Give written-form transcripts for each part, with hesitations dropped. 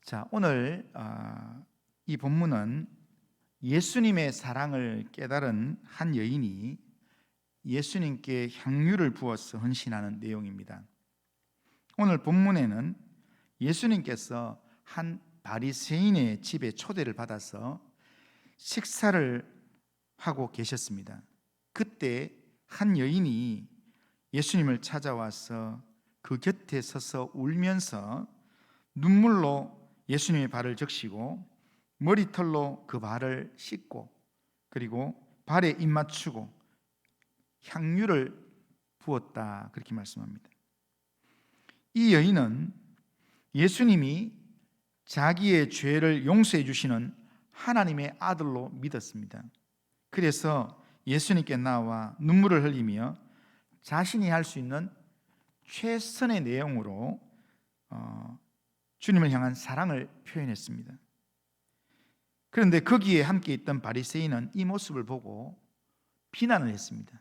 자, 오늘 이 본문은 예수님의 사랑을 깨달은 한 여인이 예수님께 향유를 부어서 헌신하는 내용입니다. 오늘 본문에는 예수님께서 한 바리새인의 집에 초대를 받아서 식사를 하고 계셨습니다. 그때 한 여인이 예수님을 찾아와서 그 곁에 서서 울면서 눈물로 예수님의 발을 적시고 머리털로 그 발을 씻고 그리고 발에 입 맞추고 향유를 부었다, 그렇게 말씀합니다. 이 여인은 예수님이 자기의 죄를 용서해 주시는 하나님의 아들로 믿었습니다. 그래서 예수님께 나와 눈물을 흘리며 자신이 할 수 있는 최선의 내용으로 주님을 향한 사랑을 표현했습니다. 그런데 거기에 함께 있던 바리새인은 이 모습을 보고 비난을 했습니다.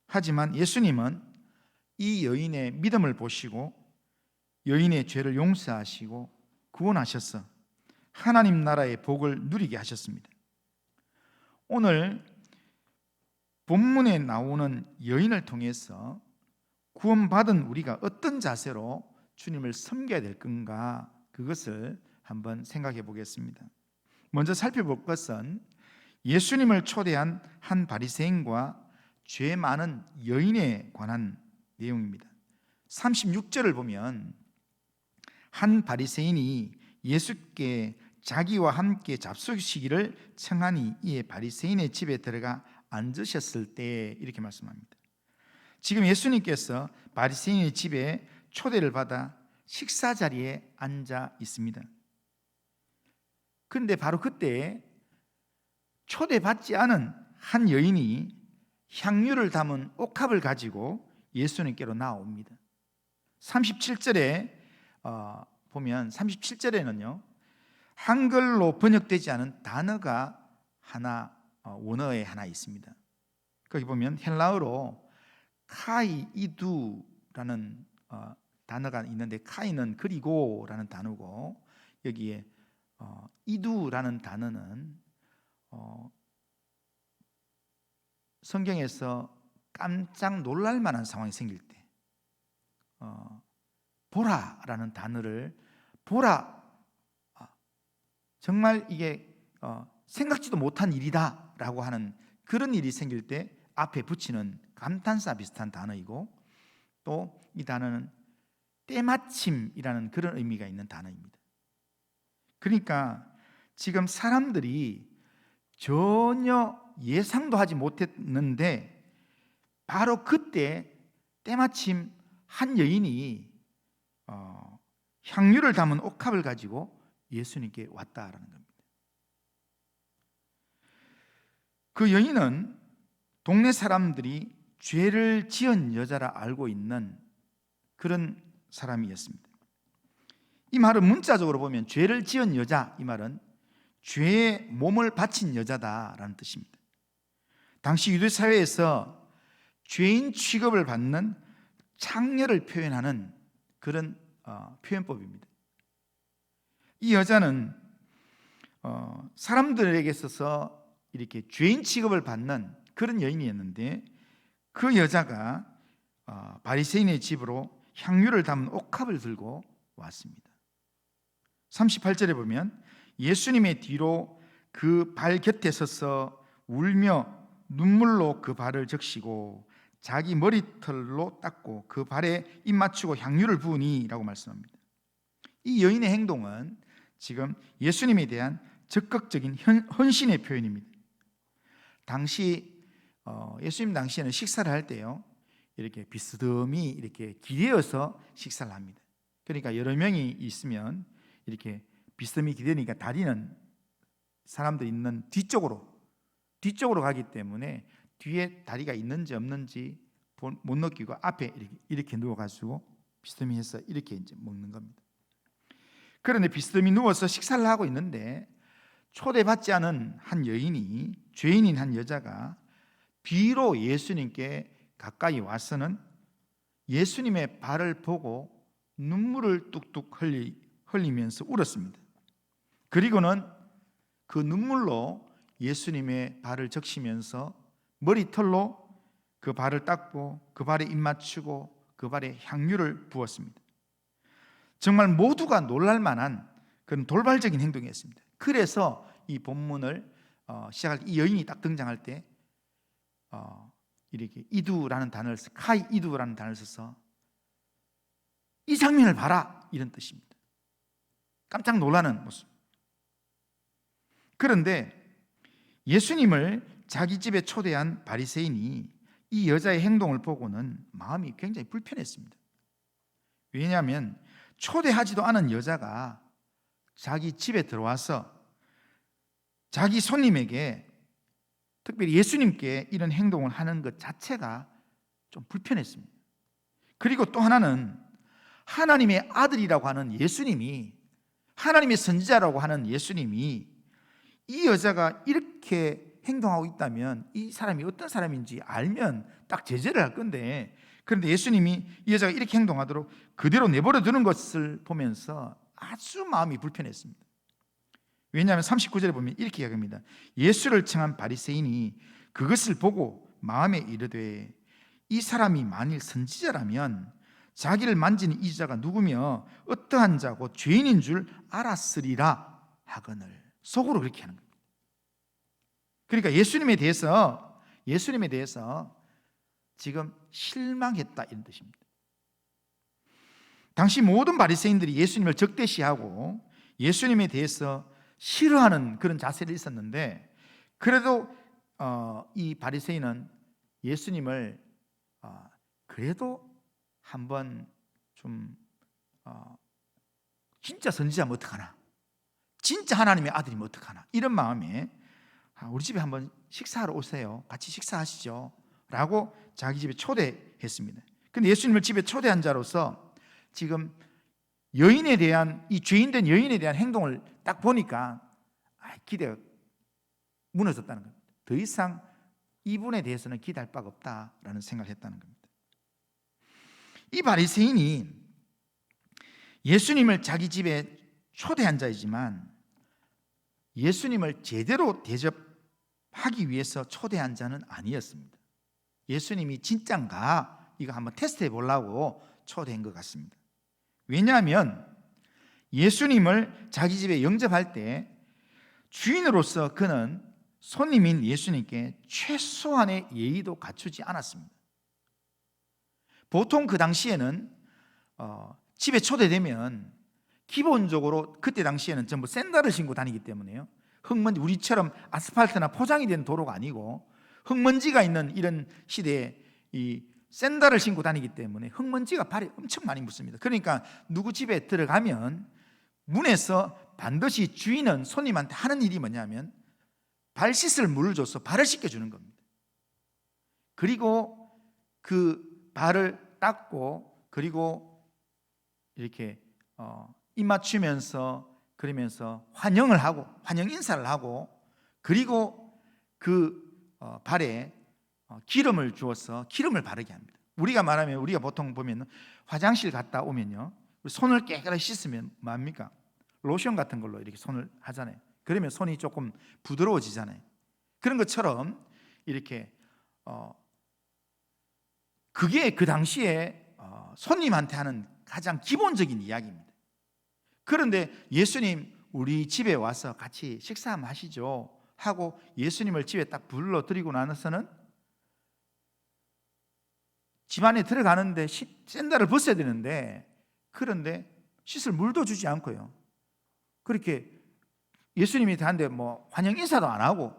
하지만 예수님은 이 여인의 믿음을 보시고 여인의 죄를 용서하시고 구원하셔서 하나님 나라의 복을 누리게 하셨습니다. 오늘 본문에 나오는 여인을 통해서 구원받은 우리가 어떤 자세로 주님을 섬겨야 될 건가, 그것을 한번 생각해 보겠습니다. 먼저 살펴볼 것은 예수님을 초대한 한 바리새인과 죄 많은 여인에 관한 내용입니다. 36절을 보면 한 바리새인이 예수께 자기와 함께 잡수시기를 청하니 이에 바리새인의 집에 들어가 앉으셨을 때, 이렇게 말씀합니다. 지금 예수님께서 바리새인의 집에 초대를 받아 식사 자리에 앉아 있습니다. 그런데 바로 그때 초대받지 않은 한 여인이 향유를 담은 옥합을 가지고 예수님께로 나옵니다. 37절에 보면 37절에는요 한글로 번역되지 않은 단어가 하나, 원어에 하나 있습니다. 거기 보면 헬라어로 카이이두라는 단어가 있는데, 카이는 그리고라는 단어고 여기에 이두라는 단어는 성경에서 깜짝 놀랄 만한 상황이 생길 때 보라라는 단어를 보라, 정말 이게 생각지도 못한 일이다 라고 하는 그런 일이 생길 때 앞에 붙이는 감탄사 비슷한 단어이고, 또 이 단어는 때마침이라는 그런 의미가 있는 단어입니다. 그러니까 지금 사람들이 전혀 예상도 하지 못했는데 바로 그때 때마침 한 여인이 향유를 담은 옥합을 가지고 예수님께 왔다라는 겁니다. 그 여인은 동네 사람들이 죄를 지은 여자라 알고 있는 그런 사람이었습니다. 이 말은 문자적으로 보면 죄를 지은 여자, 이 말은 죄에 몸을 바친 여자다라는 뜻입니다. 당시 유대 사회에서 죄인 취급을 받는 창녀를 표현하는 그런 표현법입니다. 이 여자는 사람들에게 있어서 이렇게 죄인 취급을 받는 그런 여인이었는데, 그 여자가 바리새인의 집으로 향유를 담은 옥합을 들고 왔습니다. 38절에 보면 예수님의 뒤로 그 발 곁에 서서 울며 눈물로 그 발을 적시고 자기 머리털로 닦고 그 발에 입 맞추고 향유를 부으니 라고 말씀합니다. 이 여인의 행동은 지금 예수님에 대한 적극적인 헌신의 표현입니다. 당시 예수님 당시에는 식사를 할 때요 이렇게 비스듬히 이렇게 기대어서 식사를 합니다. 그러니까 여러 명이 있으면 이렇게 비스듬히 기대니까 다리는 사람들 있는 뒤쪽으로 가기 때문에 뒤에 다리가 있는지 없는지 못 느끼고 앞에 이렇게 누워가지고 비스듬히 해서 이렇게 이제 먹는 겁니다. 그런데 비스듬히 누워서 식사를 하고 있는데 초대받지 않은 한 여인이, 죄인인 한 여자가 비로 예수님께 가까이 와서는 예수님의 발을 보고 눈물을 뚝뚝 흘리면서 울었습니다. 그리고는 그 눈물로 예수님의 발을 적시면서 머리털로 그 발을 닦고 그 발에 입 맞추고 그 발에 향유를 부었습니다. 정말 모두가 놀랄 만한 그런 돌발적인 행동이었습니다. 그래서 이 본문을 시작할 때 이 여인이 딱 등장할 때 이렇게 이두라는 단어를 카이 이두라는 단어를 써서 이 장면을 봐라 이런 뜻입니다. 깜짝 놀라는 모습. 그런데 예수님을 자기 집에 초대한 바리새인이 이 여자의 행동을 보고는 마음이 굉장히 불편했습니다. 왜냐하면 초대하지도 않은 여자가 자기 집에 들어와서 자기 손님에게, 특별히 예수님께 이런 행동을 하는 것 자체가 좀 불편했습니다. 그리고 또 하나는 하나님의 아들이라고 하는 예수님이, 하나님의 선지자라고 하는 예수님이 이 여자가 이렇게 행동하고 있다면 이 사람이 어떤 사람인지 알면 딱 제재를 할 건데, 그런데 예수님이 이 여자가 이렇게 행동하도록 그대로 내버려 두는 것을 보면서 아주 마음이 불편했습니다. 왜냐하면 39절에 보면 이렇게 이야기합니다. 예수를 청한 바리새인이 그것을 보고 마음에 이르되 이 사람이 만일 선지자라면 자기를 만지는 이 자가 누구며 어떠한 자고 죄인인 줄 알았으리라 하거늘. 속으로 그렇게 하는 겁니다. 그러니까 예수님에 대해서 지금 실망했다 이런 뜻입니다. 당시 모든 바리새인들이 예수님을 적대시하고 예수님에 대해서 싫어하는 그런 자세를 있었는데, 그래도 이 바리새인은 예수님을 그래도 한번 좀 진짜 선지자면 어떡하나, 진짜 하나님의 아들이면 어떡하나, 이런 마음에 우리 집에 한번 식사하러 오세요, 같이 식사하시죠 라고 자기 집에 초대했습니다. 근데 예수님을 집에 초대한 자로서 지금 여인에 대한, 이 죄인된 여인에 대한 행동을 딱 보니까 기대가 무너졌다는 겁니다. 더 이상 이분에 대해서는 기대할 바가 없다라는 생각을 했다는 겁니다. 이 바리새인이 예수님을 자기 집에 초대한 자이지만 예수님을 제대로 대접하기 위해서 초대한 자는 아니었습니다. 예수님이 진짠가 이거 한번 테스트해 보려고 초대한 것 같습니다. 왜냐하면 예수님을 자기 집에 영접할 때 주인으로서 그는 손님인 예수님께 최소한의 예의도 갖추지 않았습니다. 보통 그 당시에는 집에 초대되면 기본적으로 그때 당시에는 전부 샌들을 신고 다니기 때문에요. 흙먼지, 우리처럼 아스팔트나 포장이 된 도로가 아니고 흙먼지가 있는 이런 시대에 이 샌들을 신고 다니기 때문에 흙먼지가 발에 엄청 많이 묻습니다. 그러니까 누구 집에 들어가면 문에서 반드시 주인은 손님한테 하는 일이 뭐냐면 발 씻을 물을 줘서 발을 씻겨주는 겁니다. 그리고 그 발을 닦고 그리고 이렇게 입 맞추면서 그러면서 환영을 하고 환영 인사를 하고, 그리고 그 발에 기름을 주어서 기름을 바르게 합니다. 우리가 말하면, 우리가 보통 보면 화장실 갔다 오면요, 손을 깨끗하게 씻으면 뭐합니까? 로션 같은 걸로 이렇게 손을 하잖아요. 그러면 손이 조금 부드러워지잖아요. 그런 것처럼 이렇게 그게 그 당시에 손님한테 하는 가장 기본적인 이야기입니다. 그런데 예수님 우리 집에 와서 같이 식사 한번 하시죠 하고 예수님을 집에 딱 불러들이고 나서는 집 안에 들어가는데 샌들을 벗어야 되는데, 그런데 씻을 물도 주지 않고요, 그렇게 예수님이 대한데 뭐 환영 인사도 안 하고,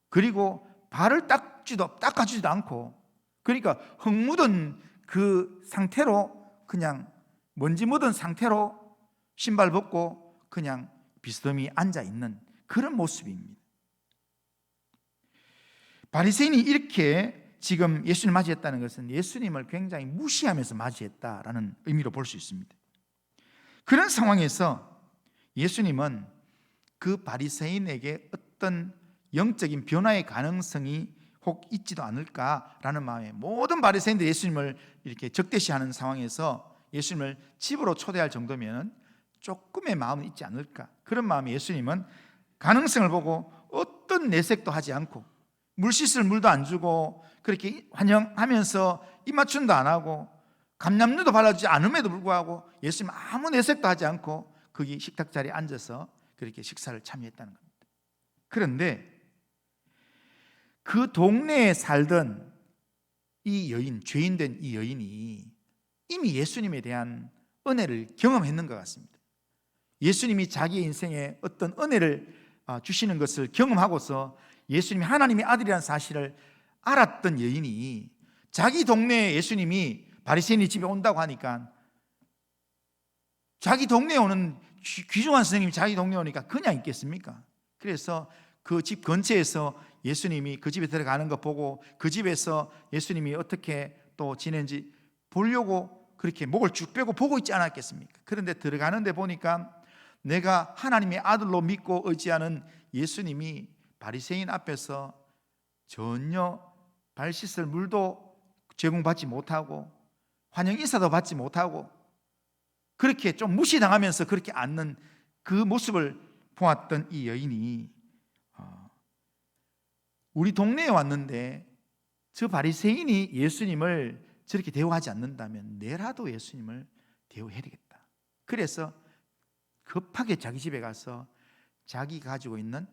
그리고 발을 닦아주지도 않고, 그러니까 흙 묻은 그 상태로, 그냥 먼지 묻은 상태로 신발 벗고 그냥 비스듬히 앉아 있는 그런 모습입니다. 바리새인이 이렇게 지금 예수님을 맞이했다는 것은 예수님을 굉장히 무시하면서 맞이했다라는 의미로 볼 수 있습니다. 그런 상황에서 예수님은 그 바리새인에게 어떤 영적인 변화의 가능성이 혹 있지도 않을까라는 마음에 모든 바리새인들이 예수님을 이렇게 적대시하는 상황에서 예수님을 집으로 초대할 정도면 조금의 마음은 있지 않을까. 그런 마음에 예수님은 가능성을 보고 어떤 내색도 하지 않고 물 씻을 물도 안 주고 그렇게 환영하면서 입맞춤도 안 하고 감람류도 발라주지 않음에도 불구하고 예수님 아무 내색도 하지 않고 거기 식탁 자리에 앉아서 그렇게 식사를 참여했다는 겁니다. 그런데 그 동네에 살던 이 여인, 죄인된 이 여인이 이미 예수님에 대한 은혜를 경험했는 것 같습니다. 예수님이 자기의 인생에 어떤 은혜를 주시는 것을 경험하고서 예수님이 하나님의 아들이라는 사실을 알았던 여인이 자기 동네에 예수님이 바리새인이 집에 온다고 하니까 자기 동네에 오는 귀중한 선생님이 자기 동네에 오니까 그냥 있겠습니까? 그래서 그 집 근처에서 예수님이 그 집에 들어가는 거 보고 그 집에서 예수님이 어떻게 또 지내는지 보려고 그렇게 목을 쭉 빼고 보고 있지 않았겠습니까? 그런데 들어가는데 보니까 내가 하나님의 아들로 믿고 의지하는 예수님이 바리새인 앞에서 전혀 발 씻을 물도 제공받지 못하고 환영 인사도 받지 못하고 그렇게 좀 무시당하면서 그렇게 앉는 그 모습을 보았던 이 여인이 우리 동네에 왔는데 저 바리새인이 예수님을 저렇게 대우하지 않는다면 내라도 예수님을 대우해야 되겠다. 그래서 급하게 자기 집에 가서 자기 가지고 있는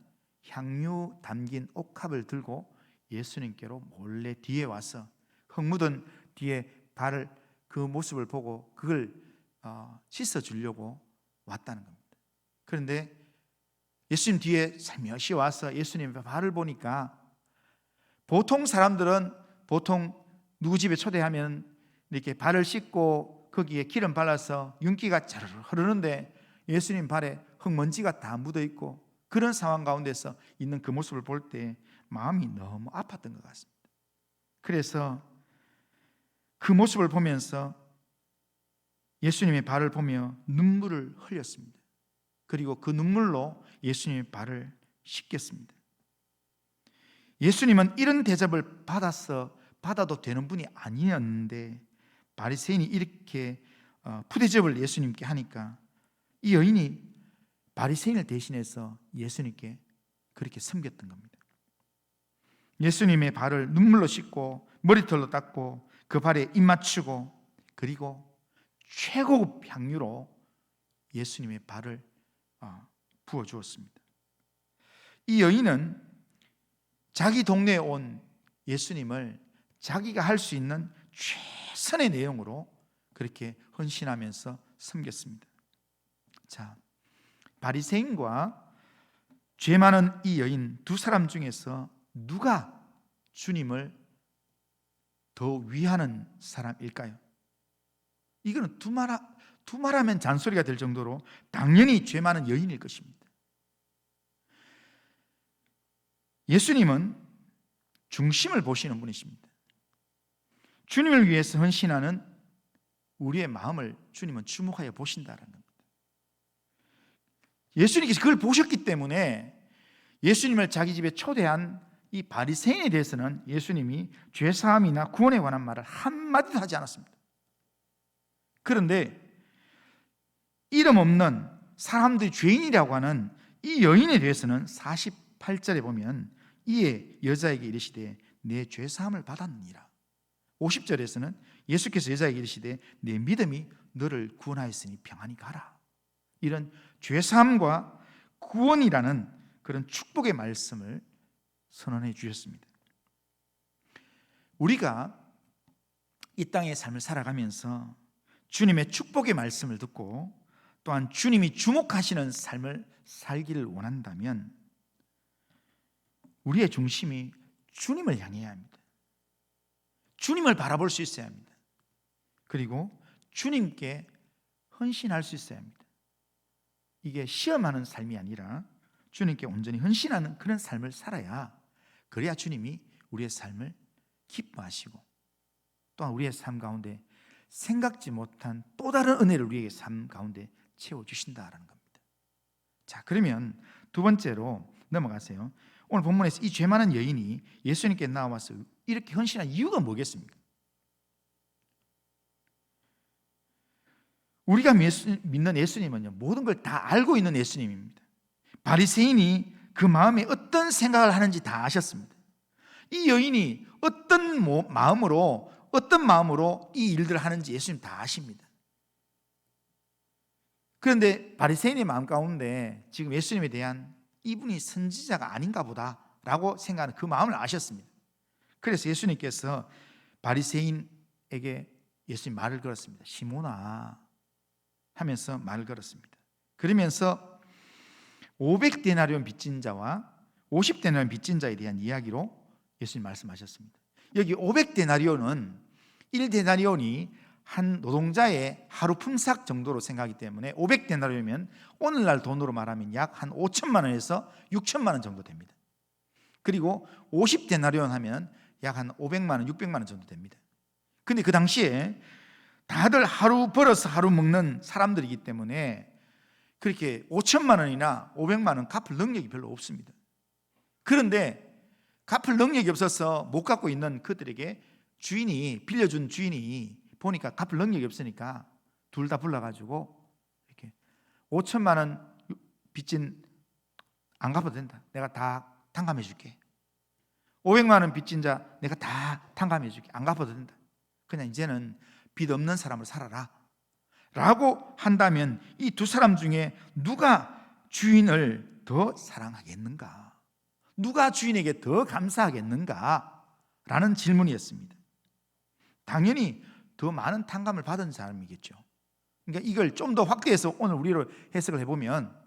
향유 담긴 옥합을 들고 예수님께로 몰래 뒤에 와서 흙 묻은 뒤에 발을 그 모습을 보고 그걸 씻어주려고 왔다는 겁니다. 그런데 예수님 뒤에 살며시 와서 예수님의 발을 보니까 보통 사람들은 보통 누구 집에 초대하면 이렇게 발을 씻고 거기에 기름 발라서 윤기가 자르르 흐르는데 예수님 발에 흙먼지가 다 묻어있고 그런 상황 가운데서 있는 그 모습을 볼 때 마음이 너무 아팠던 것 같습니다. 그래서 그 모습을 보면서 예수님의 발을 보며 눈물을 흘렸습니다. 그리고 그 눈물로 예수님의 발을 씻겼습니다. 예수님은 이런 대접을 받아도 되는 분이 아니었는데 바리새인이 이렇게 푸대접을 예수님께 하니까 이 여인이 바리새인을 대신해서 예수님께 그렇게 섬겼던 겁니다. 예수님의 발을 눈물로 씻고 머리털로 닦고 그 발에 입 맞추고 그리고 최고급 향유로 예수님의 발을 부어주었습니다. 이 여인은 자기 동네에 온 예수님을 자기가 할 수 있는 최선의 내용으로 그렇게 헌신하면서 섬겼습니다. 자, 바리새인과 죄 많은 이 여인 두 사람 중에서 누가 주님을 더 위하는 사람일까요? 이거는 두말하면 잔소리가 될 정도로 당연히 죄 많은 여인일 것입니다. 예수님은 중심을 보시는 분이십니다. 주님을 위해서 헌신하는 우리의 마음을 주님은 주목하여 보신다는 겁니다. 예수님께서 그걸 보셨기 때문에 예수님을 자기 집에 초대한 이 바리새인에 대해서는 예수님이 죄사함이나 구원에 관한 말을 한마디도 하지 않았습니다. 그런데 이름 없는 사람들이 죄인이라고 하는 이 여인에 대해서는 48절에 보면 이에 여자에게 이르시되 내 죄사함을 받았느니라. 50절에서는 예수께서 여자에게 이르시되 내 믿음이 너를 구원하였으니 평안히 가라. 이런 죄사함과 구원이라는 그런 축복의 말씀을 선언해 주셨습니다. 우리가 이 땅의 삶을 살아가면서 주님의 축복의 말씀을 듣고 또한 주님이 주목하시는 삶을 살기를 원한다면 우리의 중심이 주님을 향해야 합니다. 주님을 바라볼 수 있어야 합니다. 그리고 주님께 헌신할 수 있어야 합니다. 이게 시험하는 삶이 아니라 주님께 온전히 헌신하는 그런 삶을 살아야 그래야 주님이 우리의 삶을 기뻐하시고 또한 우리의 삶 가운데 생각지 못한 또 다른 은혜를 우리의 삶 가운데 채워주신다라는 겁니다. 자, 그러면 두 번째로 넘어가세요. 오늘 본문에서 이 죄 많은 여인이 예수님께 나와서 이렇게 헌신한 이유가 뭐겠습니까? 우리가 믿는 예수님은요, 모든 걸 다 알고 있는 예수님입니다. 바리새인이 그 마음에 어떤 생각을 하는지 다 아셨습니다. 이 여인이 어떤 마음으로 이 일들을 하는지 예수님 다 아십니다. 그런데 바리새인의 마음 가운데 지금 예수님에 대한 이분이 선지자가 아닌가 보다라고 생각하는 그 마음을 아셨습니다. 그래서 예수님께서 바리새인에게 예수님 말을 걸었습니다. 시몬아 하면서 말을 걸었습니다. 그러면서 500데나리온 빚진 자와 50데나리온 빚진 자에 대한 이야기로 예수님 말씀하셨습니다. 여기 500데나리온은 1데나리온이 한 노동자의 하루 품삯 정도로 생각하기 때문에 500데나리온이면 오늘날 돈으로 말하면 약 한 5천만 원에서 6천만 원 정도 됩니다. 그리고 50데나리온 하면 약 한 500만 원, 600만 원 정도 됩니다. 근데 그 당시에 다들 하루 벌어서 하루 먹는 사람들이기 때문에 그렇게 5천만 원이나 500만 원 갚을 능력이 별로 없습니다. 그런데 갚을 능력이 없어서 못 갚고 있는 그들에게 빌려준 주인이 보니까 갚을 능력이 없으니까 둘 다 불러가지고 이렇게 5천만 원 빚진 안 갚아도 된다. 내가 다 탕감해 줄게. 500만 원 빚진 자 내가 다 탕감해 줄게. 안 갚아도 된다. 그냥 이제는 빚 없는 사람을 살아라 라고 한다면 이 두 사람 중에 누가 주인을 더 사랑하겠는가? 누가 주인에게 더 감사하겠는가? 라는 질문이었습니다. 당연히 더 많은 탕감을 받은 사람이겠죠. 그러니까 이걸 좀 더 확대해서 오늘 우리로 해석을 해보면,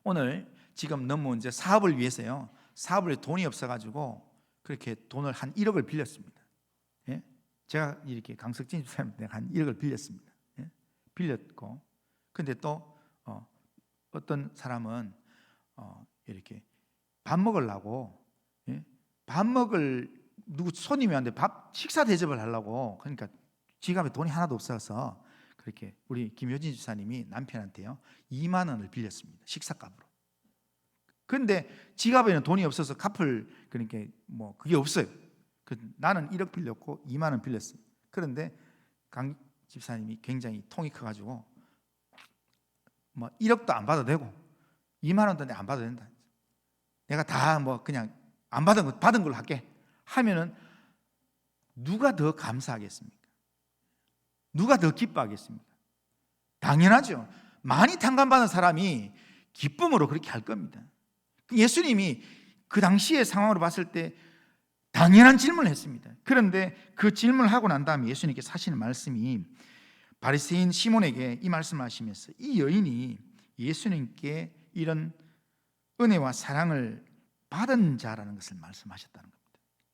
오늘 지금 너무 이제 사업을 위해서요, 사업을 돈이 없어가지고 그렇게 돈을 한 1억을 빌렸습니다. 예? 제가 이렇게 강석진 집사님한테 한 1억을 빌렸습니다. 예? 빌렸고, 근데 또 어떤 사람은 이렇게 밥 먹으려고, 예? 밥 먹을 누구 손님이 왔는데 식사 대접을 하려고, 그러니까 지갑에 돈이 하나도 없어서 그렇게 우리 김효진 집사님이 남편한테요 2만 원을 빌렸습니다. 식사값으로. 그런데 지갑에는 돈이 없어서 갚을 그러니까 뭐 그게 없어요. 나는 1억 빌렸고 2만 원 빌렸어요. 그런데 강 집사님이 굉장히 통이 커가지고 뭐 1억도 안 받아도 되고 2만 원도 안 받아도 된다. 내가 다 뭐 그냥 안 받은 걸로 할게 하면은 누가 더 감사하겠습니까? 누가 더 기뻐하겠습니까? 당연하죠. 많이 탕감받은 사람이 기쁨으로 그렇게 할 겁니다. 예수님이 그 당시의 상황으로 봤을 때 당연한 질문을 했습니다. 그런데 그 질문을 하고 난 다음에 예수님께서 하시는 말씀이, 바리새인 시몬에게 이 말씀을 하시면서 이 여인이 예수님께 이런 은혜와 사랑을 받은 자라는 것을 말씀하셨다는 겁니다.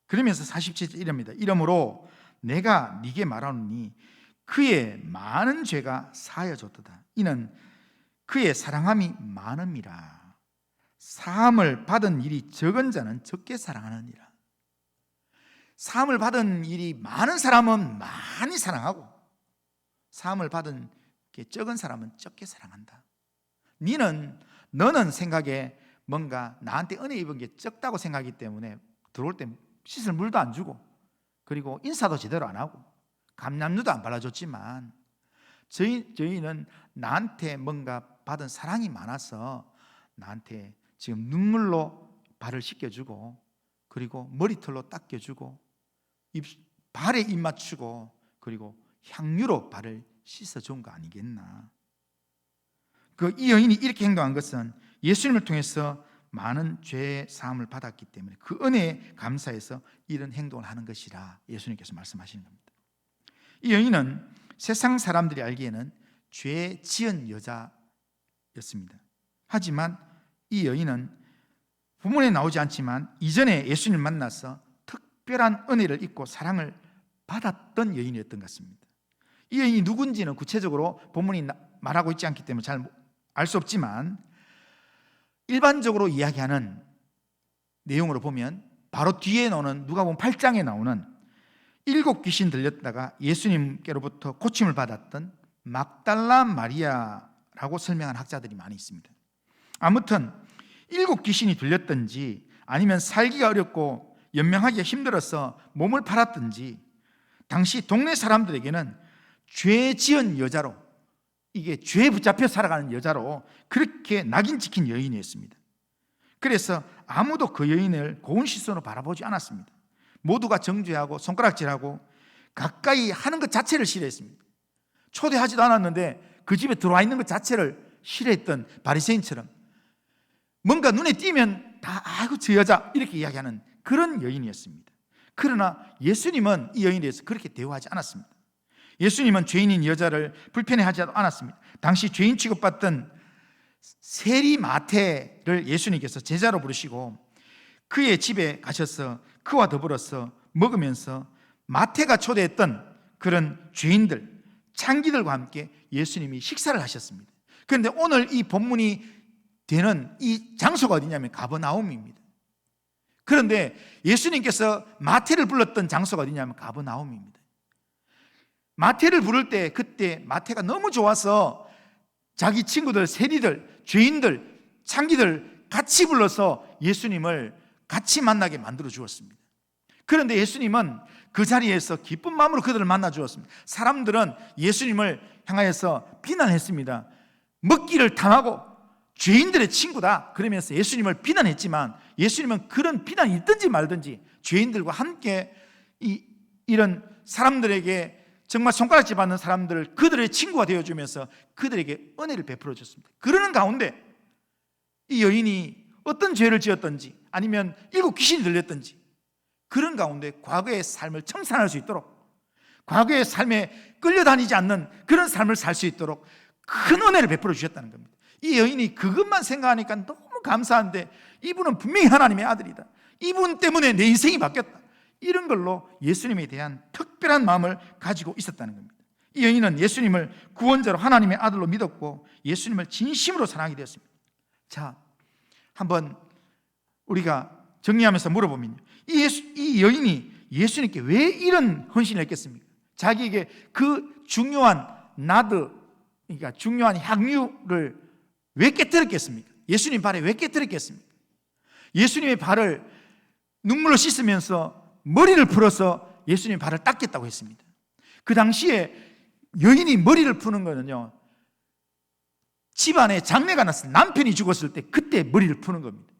그러면서 47절 이럽니다. 이러므로 내가 네게 말하노니 그의 많은 죄가 사하여졌도다. 이는 그의 사랑함이 많음이라. 사함을 받은 일이 적은 자는 적게 사랑하느니라. 사함을 받은 일이 많은 사람은 많이 사랑하고, 사함을 받은 게 적은 사람은 적게 사랑한다. 너는 생각에 뭔가 나한테 은혜 입은 게 적다고 생각하기 때문에 들어올 때 씻을 물도 안 주고, 그리고 인사도 제대로 안 하고, 감람류도 안 발라줬지만 저희는 나한테 뭔가 받은 사랑이 많아서 나한테 지금 눈물로 발을 씻겨주고, 그리고 머리털로 닦여주고, 발에 입 맞추고, 그리고 향유로 발을 씻어준 거 아니겠나. 이 여인이 이렇게 행동한 것은 예수님을 통해서 많은 죄의 사함을 받았기 때문에 그 은혜에 감사해서 이런 행동을 하는 것이라 예수님께서 말씀하시는 겁니다. 이 여인은 세상 사람들이 알기에는 죄 지은 여자였습니다. 하지만 이 여인은 본문에 나오지 않지만 이전에 예수님을 만나서 특별한 은혜를 입고 사랑을 받았던 여인이었던 것 같습니다. 이 여인이 누군지는 구체적으로 본문이 말하고 있지 않기 때문에 잘 알 수 없지만, 일반적으로 이야기하는 내용으로 보면 바로 뒤에 나오는 누가복음 8장에 나오는 7 귀신 들렸다가 예수님께로부터 고침을 받았던 막달라 마리아라고 설명한 학자들이 많이 있습니다. 아무튼 7 귀신이 들렸든지 아니면 살기가 어렵고 연명하기가 힘들어서 몸을 팔았든지 당시 동네 사람들에게는 죄 지은 여자로 이게 죄에 붙잡혀 살아가는 여자로 그렇게 낙인 찍힌 여인이었습니다. 그래서 아무도 그 여인을 고운 시선으로 바라보지 않았습니다. 모두가 정죄하고 손가락질하고 가까이 하는 것 자체를 싫어했습니다. 초대하지도 않았는데 그 집에 들어와 있는 것 자체를 싫어했던 바리새인처럼 뭔가 눈에 띄면 다 아이고 저 여자 이렇게 이야기하는 그런 여인이었습니다. 그러나 예수님은 이 여인에 대해서 그렇게 대우하지 않았습니다. 예수님은 죄인인 여자를 불편해하지 않았습니다. 당시 죄인 취급받던 세리 마태를 예수님께서 제자로 부르시고 그의 집에 가셔서 그와 더불어서 먹으면서 마태가 초대했던 그런 죄인들, 창기들과 함께 예수님이 식사를 하셨습니다. 그런데 오늘 이 본문이 되는 이 장소가 어디냐면 가버나움입니다. 그런데 예수님께서 마태를 불렀던 장소가 어디냐면 가버나움입니다. 마태를 부를 때 그때 마태가 너무 좋아서 자기 친구들, 세리들, 죄인들, 창기들 같이 불러서 예수님을 같이 만나게 만들어 주었습니다. 그런데 예수님은 그 자리에서 기쁜 마음으로 그들을 만나 주었습니다. 사람들은 예수님을 향하여서 비난했습니다. 먹기를 당하고 죄인들의 친구다 그러면서 예수님을 비난했지만 예수님은 그런 비난이 있든지 말든지 죄인들과 함께 이런 사람들에게 정말 손가락질 받는 사람들을 그들의 친구가 되어주면서 그들에게 은혜를 베풀어 줬습니다. 그러는 가운데 이 여인이 어떤 죄를 지었든지 아니면 일곱 귀신이 들렸든지 그런 가운데 과거의 삶을 청산할 수 있도록 과거의 삶에 끌려다니지 않는 그런 삶을 살 수 있도록 큰 은혜를 베풀어 주셨다는 겁니다. 이 여인이 그것만 생각하니까 너무 감사한데 이분은 분명히 하나님의 아들이다. 이분 때문에 내 인생이 바뀌었다. 이런 걸로 예수님에 대한 특별한 마음을 가지고 있었다는 겁니다. 이 여인은 예수님을 구원자로 하나님의 아들로 믿었고 예수님을 진심으로 사랑하게 되었습니다. 자, 한번 우리가 정리하면서 물어보면요, 이 여인이 예수님께 왜 이런 헌신을 했겠습니까? 자기에게 그 중요한 나드, 그러니까 중요한 향유를 왜 깨뜨렸겠습니까? 예수님 발에 왜 깨뜨렸겠습니까? 예수님의 발을 눈물로 씻으면서 머리를 풀어서 예수님의 발을 닦겠다고 했습니다. 그 당시에 여인이 머리를 푸는 거는요, 집안에 장례가 났을 때, 남편이 죽었을 때 그때 머리를 푸는 겁니다.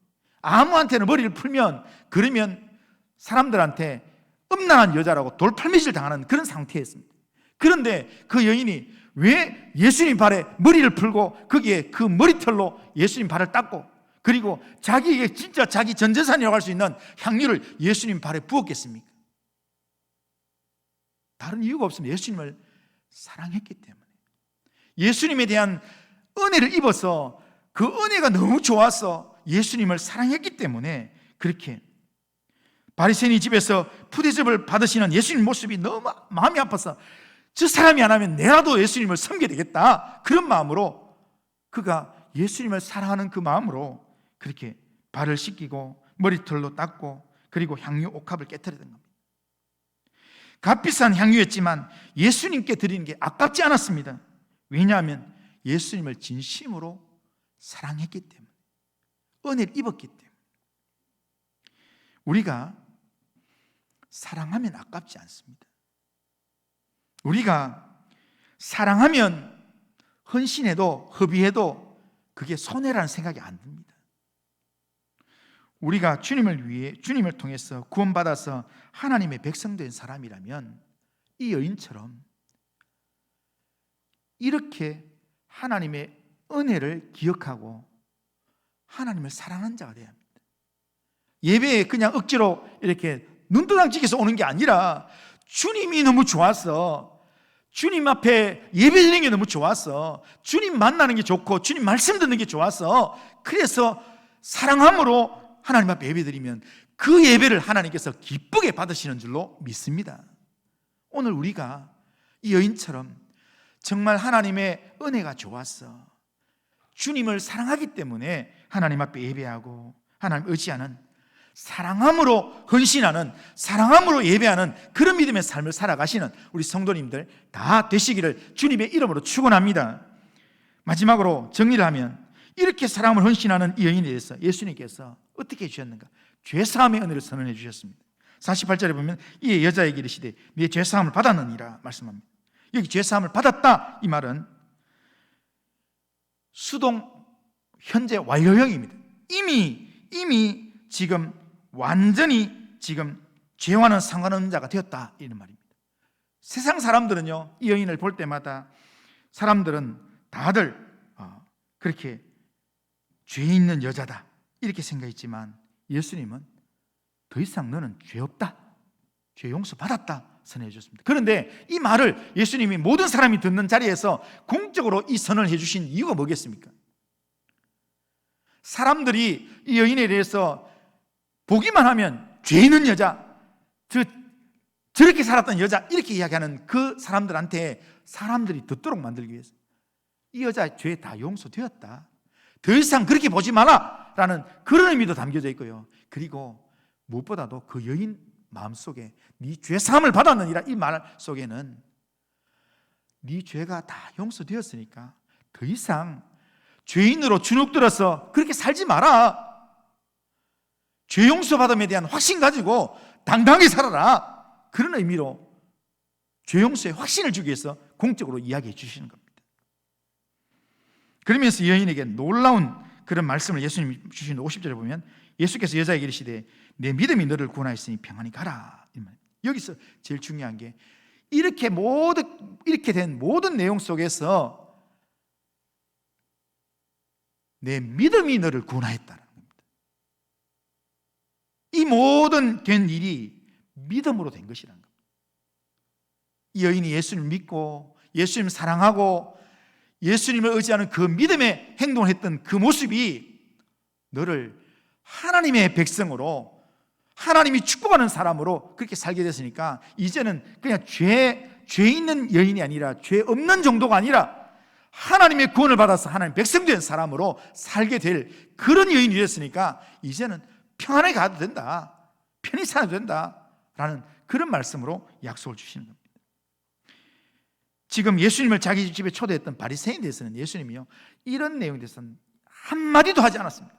아무한테는 머리를 풀면 그러면 사람들한테 음란한 여자라고 돌팔매질 당하는 그런 상태였습니다. 그런데 그 여인이 왜 예수님 발에 머리를 풀고 거기에 그 머리털로 예수님 발을 닦고 그리고 자기에게 진짜 자기 전 재산이라고 할 수 있는 향유를 예수님 발에 부었겠습니까? 다른 이유가 없습니다. 예수님을 사랑했기 때문에, 예수님에 대한 은혜를 입어서 그 은혜가 너무 좋아서 예수님을 사랑했기 때문에 그렇게 바리새인의 집에서 푸대접을 받으시는 예수님 모습이 너무 마음이 아파서 저 사람이 안 하면 내라도 예수님을 섬겨야 되겠다, 그런 마음으로 그가 예수님을 사랑하는 그 마음으로 그렇게 발을 씻기고 머리털로 닦고 그리고 향유 옥합을 깨뜨리던 겁니다. 값비싼 향유였지만 예수님께 드리는 게 아깝지 않았습니다. 왜냐하면 예수님을 진심으로 사랑했기 때문에, 은혜를 입었기 때문에. 우리가 사랑하면 아깝지 않습니다. 우리가 사랑하면 헌신해도 허비해도 그게 손해라는 생각이 안 듭니다. 우리가 주님을 위해, 주님을 통해서 구원받아서 하나님의 백성된 사람이라면 이 여인처럼 이렇게 하나님의 은혜를 기억하고 하나님을 사랑하는 자가 되어야 합니다. 예배에 그냥 억지로 이렇게 눈도장직해서 오는 게 아니라 주님이 너무 좋아서, 주님 앞에 예배드리는 게 너무 좋아서, 주님 만나는 게 좋고 주님 말씀 듣는 게 좋아서, 그래서 사랑함으로 하나님 앞에 예배드리면 그 예배를 하나님께서 기쁘게 받으시는 줄로 믿습니다. 오늘 우리가 이 여인처럼 정말 하나님의 은혜가 좋아서 주님을 사랑하기 때문에 하나님 앞에 예배하고 하나님 의지하는, 사랑함으로 헌신하는, 사랑함으로 예배하는 그런 믿음의 삶을 살아가시는 우리 성도님들 다 되시기를 주님의 이름으로 축원합니다. 마지막으로 정리를 하면 이렇게 사랑을 헌신하는 이 여인에 대해서 예수님께서 어떻게 해주셨는가? 죄사함의 은혜를 선언해 주셨습니다. 48절에 보면 이 여자에게 이르시되 네 죄사함을 받았느니라 말씀합니다. 여기 죄사함을 받았다, 이 말은 수동 현재 완료형입니다. 이미 지금 완전히 지금 죄와는 상관없는 자가 되었다, 이런 말입니다. 세상 사람들은요, 이 여인을 볼 때마다 사람들은 다들 그렇게 죄 있는 여자다 이렇게 생각했지만, 예수님은 더 이상 너는 죄 없다, 죄 용서 받았다 선언해 주셨습니다. 그런데 이 말을 예수님이 모든 사람이 듣는 자리에서 공적으로 이 선언을 해주신 이유가 뭐겠습니까? 사람들이 이 여인에 대해서 보기만 하면 죄 있는 여자, 저렇게 살았던 여자 이렇게 이야기하는 그 사람들한테 사람들이 듣도록 만들기 위해서 이 여자 죄 다 용서되었다, 더 이상 그렇게 보지 마라 라는 그런 의미도 담겨져 있고요. 그리고 무엇보다도 그 여인 마음속에 네 죄 사함을 받았느니라, 이 말 속에는 네 죄가 다 용서되었으니까 더 이상 죄인으로 주눅들어서 그렇게 살지 마라, 죄 용서받음에 대한 확신 가지고 당당하게 살아라, 그런 의미로 죄 용서의 확신을 주기 위해서 공적으로 이야기해 주시는 겁니다. 그러면서 여인에게 놀라운 그런 말씀을 예수님이 주시는 50절에 보면 예수께서 여자에게 이르시되 내 믿음이 너를 구원하였으니 평안히 가라. 여기서 제일 중요한 게 이렇게 된 모든 내용 속에서 내 믿음이 너를 구원하였다는 겁니다. 이 모든 된 일이 믿음으로 된 것이라는 겁니다. 이 여인이 예수님을 믿고 예수님을 사랑하고 예수님을 의지하는 그 믿음의 행동을 했던 그 모습이 너를 하나님의 백성으로, 하나님이 축복하는 사람으로 그렇게 살게 됐으니까 이제는 그냥 죄 있는 여인이 아니라 죄 없는 정도가 아니라 하나님의 구원을 받아서 하나님의 백성 된 사람으로 살게 될 그런 여인이 됐으니까 이제는 평안하게 가도 된다, 편히 살아도 된다 라는 그런 말씀으로 약속을 주시는 겁니다. 지금 예수님을 자기 집에 초대했던 바리새인에 대해서는 예수님이요, 이런 내용에 대해서는 한마디도 하지 않았습니다.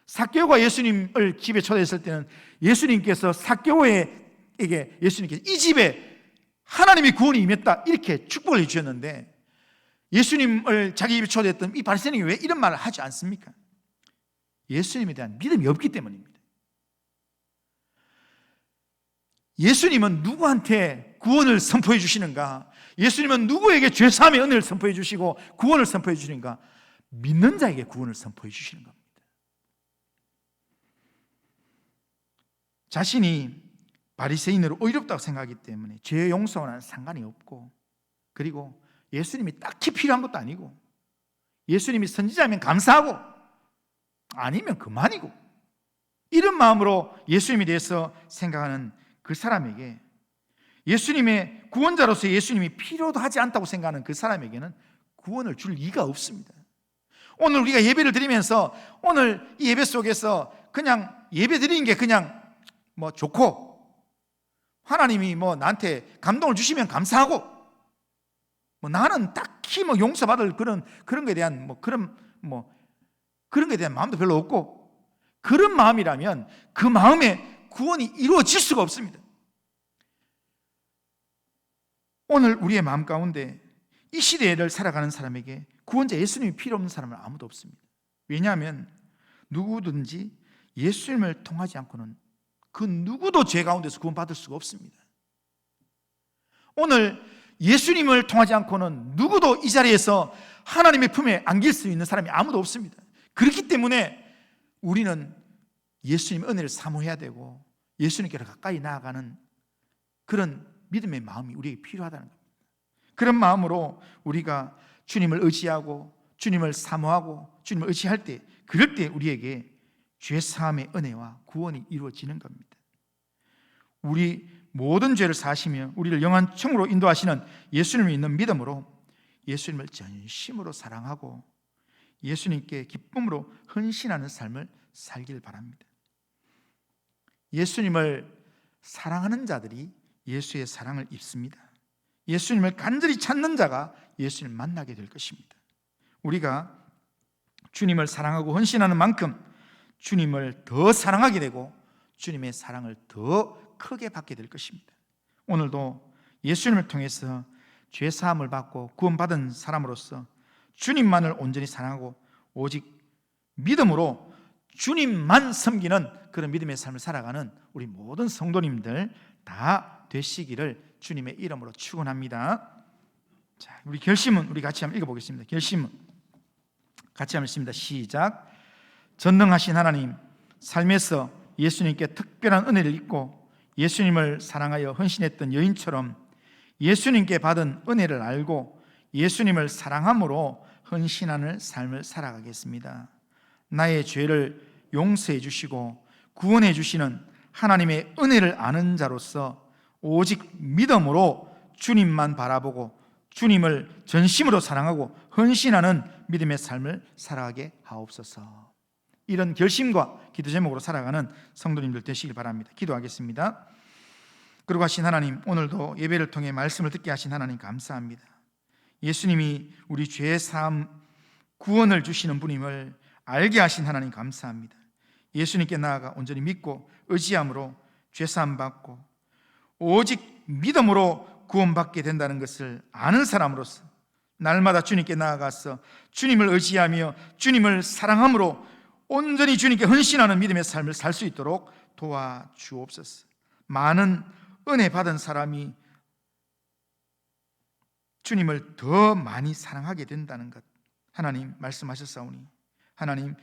삭개오가 예수님을 집에 초대했을 때는 예수님께서 삭개오에게 예수님께서 이 집에 하나님의 구원이 임했다 이렇게 축복을 해주셨는데, 예수님을 자기 집에 초대했던 이 바리새인이 왜 이런 말을 하지 않습니까? 예수님에 대한 믿음이 없기 때문입니다. 예수님은 누구한테 구원을 선포해 주시는가? 예수님은 누구에게 죄사함의 은혜를 선포해 주시고 구원을 선포해 주시는가? 믿는 자에게 구원을 선포해 주시는 겁니다. 자신이 바리새인으로 의롭다고 생각하기 때문에 죄 용서와는 상관이 없고, 그리고 예수님이 딱히 필요한 것도 아니고, 예수님이 선지자면 감사하고 아니면 그만이고, 이런 마음으로 예수님에 대해서 생각하는 그 사람에게, 예수님의 구원자로서 예수님이 필요도 하지 않다고 생각하는 그 사람에게는 구원을 줄 리가 없습니다. 오늘 우리가 예배를 드리면서 오늘 이 예배 속에서 그냥 예배 드리는 게 그냥 좋고, 하나님이 나한테 감동을 주시면 감사하고, 나는 딱히 용서받을 그런 거에 대한 그런 거에 대한 마음도 별로 없고, 그런 마음이라면 그 마음에 구원이 이루어질 수가 없습니다. 오늘 우리의 마음 가운데 이 시대를 살아가는 사람에게 구원자 예수님이 필요 없는 사람은 아무도 없습니다. 왜냐하면 누구든지 예수님을 통하지 않고는 그 누구도 죄 가운데서 구원받을 수가 없습니다. 오늘 예수님을 통하지 않고는 누구도 이 자리에서 하나님의 품에 안길 수 있는 사람이 아무도 없습니다. 그렇기 때문에 우리는 예수님의 은혜를 사모해야 되고 예수님께로 가까이 나아가는 그런 믿음의 마음이 우리에게 필요하다는 겁니다. 그런 마음으로 우리가 주님을 의지하고 주님을 사모하고 주님을 의지할 때, 그럴 때 우리에게 죄사함의 은혜와 구원이 이루어지는 겁니다. 우리 모든 죄를 사하시며 우리를 영원 청으로 인도하시는 예수님을 믿는 믿음으로 예수님을 전심으로 사랑하고 예수님께 기쁨으로 헌신하는 삶을 살길 바랍니다. 예수님을 사랑하는 자들이 예수의 사랑을 입습니다. 예수님을 간절히 찾는 자가 예수님을 만나게 될 것입니다. 우리가 주님을 사랑하고 헌신하는 만큼 주님을 더 사랑하게 되고 주님의 사랑을 더 크게 받게 될 것입니다. 오늘도 예수님을 통해서 죄사함을 받고 구원받은 사람으로서 주님만을 온전히 사랑하고 오직 믿음으로 주님만 섬기는 그런 믿음의 삶을 살아가는 우리 모든 성도님들 다 되시기를 주님의 이름으로 축원합니다. 자, 우리 결심은 우리 같이 한번 읽어보겠습니다. 결심은 같이 한번 읽습니다. 시작. 전능하신 하나님, 삶에서 예수님께 특별한 은혜를 입고 예수님을 사랑하여 헌신했던 여인처럼 예수님께 받은 은혜를 알고 예수님을 사랑함으로 헌신하는 삶을 살아가겠습니다. 나의 죄를 용서해 주시고 구원해 주시는 하나님의 은혜를 아는 자로서 오직 믿음으로 주님만 바라보고 주님을 전심으로 사랑하고 헌신하는 믿음의 삶을 살아가게 하옵소서. 이런 결심과 기도 제목으로 살아가는 성도님들 되시길 바랍니다. 기도하겠습니다. 그러고 하신 하나님, 오늘도 예배를 통해 말씀을 듣게 하신 하나님 감사합니다. 예수님이 우리 죄 사함 구원을 주시는 분임을 알게 하신 하나님 감사합니다. 예수님께 나아가 온전히 믿고 의지함으로 죄 사함 받고 오직 믿음으로 구원받게 된다는 것을 아는 사람으로서 날마다 주님께 나아가서 주님을 의지하며 주님을 사랑함으로 온전히 주님께 헌신하는 믿음의 삶을 살 수 있도록 도와주옵소서. 많은 은혜 받은 사람이 주님을 더 많이 사랑하게 된다는 것 하나님 말씀하셨사오니 하나님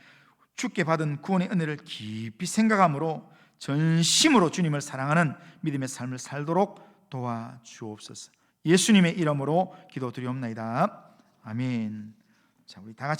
주께 받은 구원의 은혜를 깊이 생각함으로 전심으로 주님을 사랑하는 믿음의 삶을 살도록 도와주옵소서. 예수님의 이름으로 기도드리옵나이다. 아멘. 자, 우리 다 같이